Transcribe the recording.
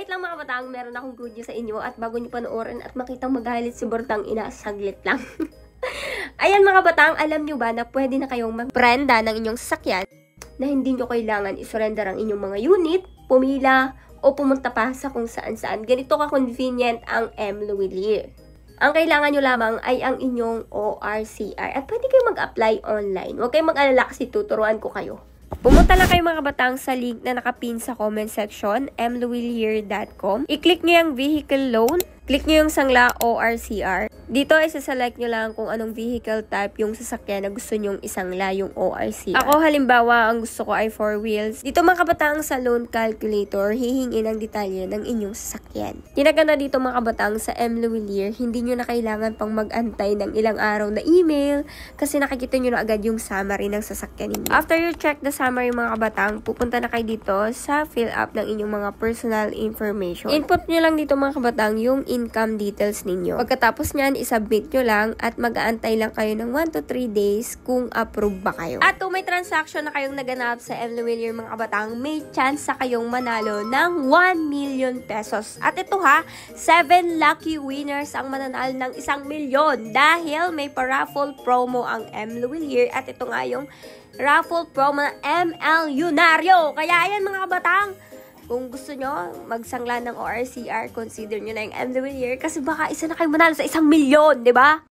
Wait lang mga batang, meron akong good news sa inyo at bago nyo panoorin at makitang magalit si Bortang ina, saglit lang. Ayan mga batang, alam nyo ba na pwede na kayong magprenda ng inyong sasakyan na hindi nyo kailangan isurrender ang inyong mga unit, pumila, o pumunta pa sa kung saan-saan. Ganito ka-convenient ang M. Luwilier. Ang kailangan nyo lamang ay ang inyong ORCR at pwede kayong mag-apply online. Huwag kayong mag-alala kasi tuturuan ko kayo. Pumunta lang kayo mga batang sa link na nakapin sa comment section, mluwilier.com. I-click nyo yung vehicle loan. Click nyo yung sangla ORCR. Dito ay saselect nyo lang kung anong vehicle type yung sasakyan na gusto nyong isangla yung ORCR. Ako halimbawa, ang gusto ko ay 4 wheels. Dito mga kabatang sa loan calculator, hihingin ang detalye ng inyong sasakyan. Kinaganda dito mga kabatang sa M. Luwilier, hindi nyo na kailangan pang mag-antay ng ilang araw na email kasi nakikita nyo na agad yung summary ng sasakyan ninyo. After you check the summary mga kabatang, pupunta na kayo dito sa fill up ng inyong mga personal information. Input nyo lang dito mga kabatang yung income details ninyo. Pagkatapos nyan, isubmit nyo lang at mag-aantay lang kayo ng 1 to 3 days kung approve ba kayo. At kung may transaction na kayong naganap sa M. Luwilier mga kabatang, may chance sa kayong manalo ng 1 million pesos. At ito ha, 7 lucky winners ang mananalo ng 1 milyon dahil may pa-raffle promo ang M. Luwilier at ito nga yung raffle promo ng ML Yunario. Kaya ayan mga kabatang, kung gusto nyo magsangla ng ORCR, consider nyo na yung M. Luwilier kasi baka isa na kayo manalo sa 1 milyon, di ba?